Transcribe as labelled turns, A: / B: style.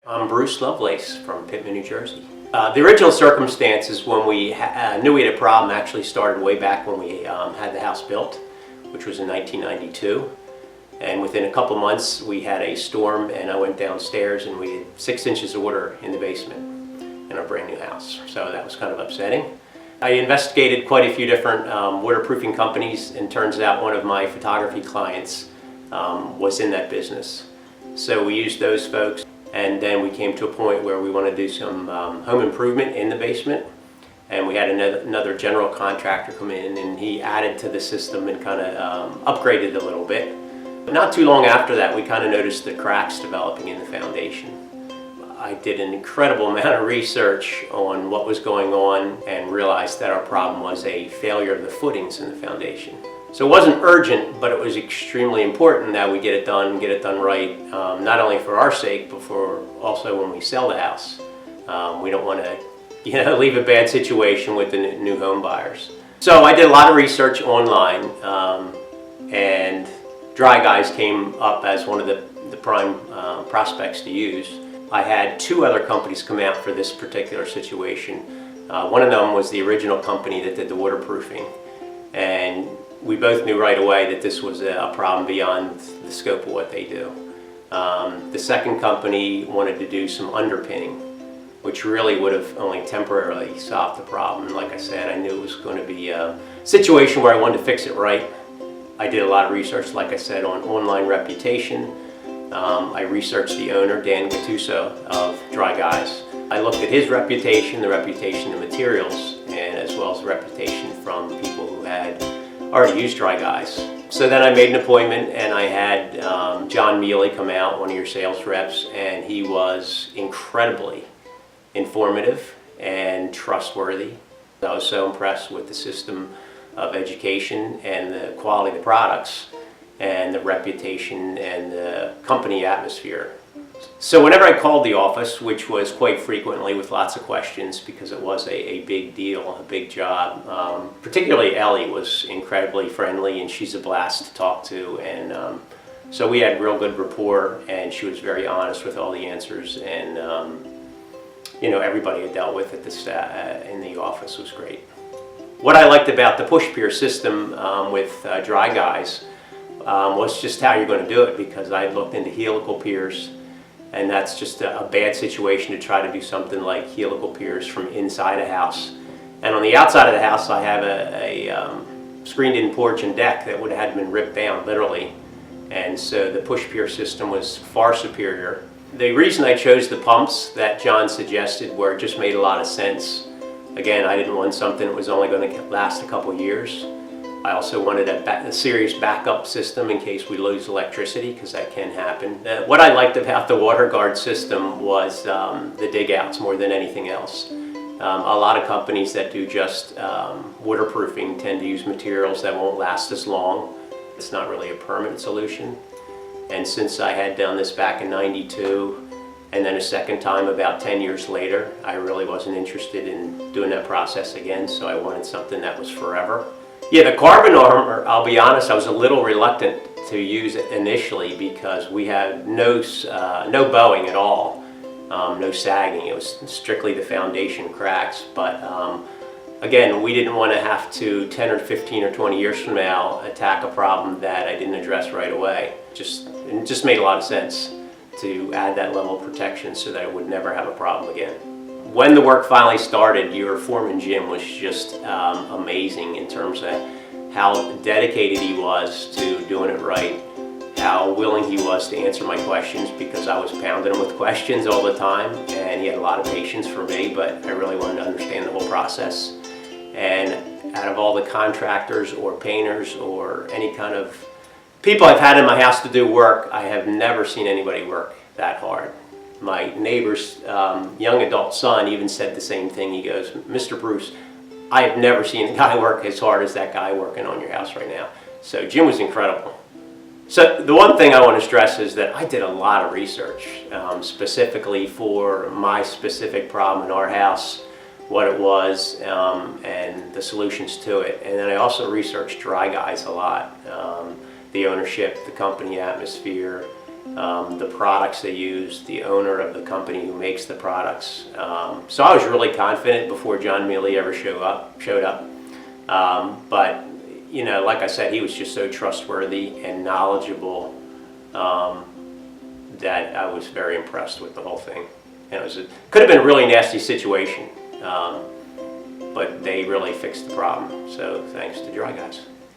A: I'm Bruce Lovelace from Pitman, New Jersey. The original circumstances when we knew we had a problem actually started way back when we had the house built, which was in 1992. And within a couple months we had a storm, and I went downstairs and we had 6 inches of water in the basement in our brand new house. So that was kind of upsetting. I investigated quite a few different waterproofing companies, and turns out one of my photography clients was in that business. So we used those folks, and then we came to a point where we wanted to do some home improvement in the basement, and we had another general contractor come in, and he added to the system and kind of upgraded a little bit. But not too long after that, we kind of noticed the cracks developing in the foundation. I did an incredible amount of research on what was going on and realized that our problem was a failure of the footings in the foundation. So it wasn't urgent, but it was extremely important that we get it done right, not only for our sake, but for also when we sell the house. We don't want to, leave a bad situation with the new home buyers. So I did a lot of research online, and Dry Guys came up as one of the prime prospects to use. I had 2 other companies come out for this particular situation. One of them was the original company that did the waterproofing, and we both knew right away that this was a problem beyond the scope of what they do. The second company wanted to do some underpinning, which really would have only temporarily solved the problem. Like I said, I knew it was going to be a situation where I wanted to fix it right. I did a lot of research, like I said, on online reputation. I researched the owner, Dan Gattuso of Dry Guys. I looked at his reputation, the reputation of materials, and as well as the reputation from people who had already used Dry Guys. So then I made an appointment, and I had John Mealy come out, one of your sales reps, and he was incredibly informative and trustworthy. I was so impressed with the system of education and the quality of the products and the reputation and the company atmosphere. So whenever I called the office, which was quite frequently with lots of questions because it was a big deal, a big job, particularly Ellie was incredibly friendly, and she's a blast to talk to, and so we had real good rapport, and she was very honest with all the answers, and everybody I dealt with at in the office was great. What I liked about the push pier system with Dry Guys was just how you're going to do it, because I looked into helical piers, and that's just a bad situation to try to do something like helical piers from inside a house. And on the outside of the house I have a screened-in porch and deck that would have been ripped down, literally. And so the push pier system was far superior. The reason I chose the pumps that John suggested were it just made a lot of sense. Again, I didn't want something that was only going to last a couple years. I also wanted a serious backup system in case we lose electricity, because that can happen. What I liked about the WaterGuard system was the dig outs more than anything else. A lot of companies that do just waterproofing tend to use materials that won't last as long. It's not really a permanent solution. And since I had done this back in '92, and then a second time about 10 years later, I really wasn't interested in doing that process again, so I wanted something that was forever. Yeah, the carbon armor, I'll be honest, I was a little reluctant to use it initially because we had no bowing at all, no sagging. It was strictly the foundation cracks. But again, we didn't want to have to 10 or 15 or 20 years from now attack a problem that I didn't address right away. It just made a lot of sense to add that level of protection so that I would never have a problem again. When the work finally started, your foreman Jim was just amazing in terms of how dedicated he was to doing it right, how willing he was to answer my questions, because I was pounding him with questions all the time, and he had a lot of patience for me, but I really wanted to understand the whole process. And out of all the contractors or painters or any kind of people I've had in my house to do work, I have never seen anybody work that hard. My neighbor's young adult son even said the same thing. He goes, "Mr. Bruce, I have never seen a guy work as hard as that guy working on your house right now." So Jim was incredible. So the one thing I want to stress is that I did a lot of research, specifically for my specific problem in our house, what it was, and the solutions to it. And then I also researched Dry Guys a lot, the ownership, the company atmosphere, the products they use, the owner of the company who makes the products. So I was really confident before John Mealy ever showed up. But you know, like I said, he was just so trustworthy and knowledgeable that I was very impressed with the whole thing. And could have been a really nasty situation, but they really fixed the problem. So thanks to Dry Guys.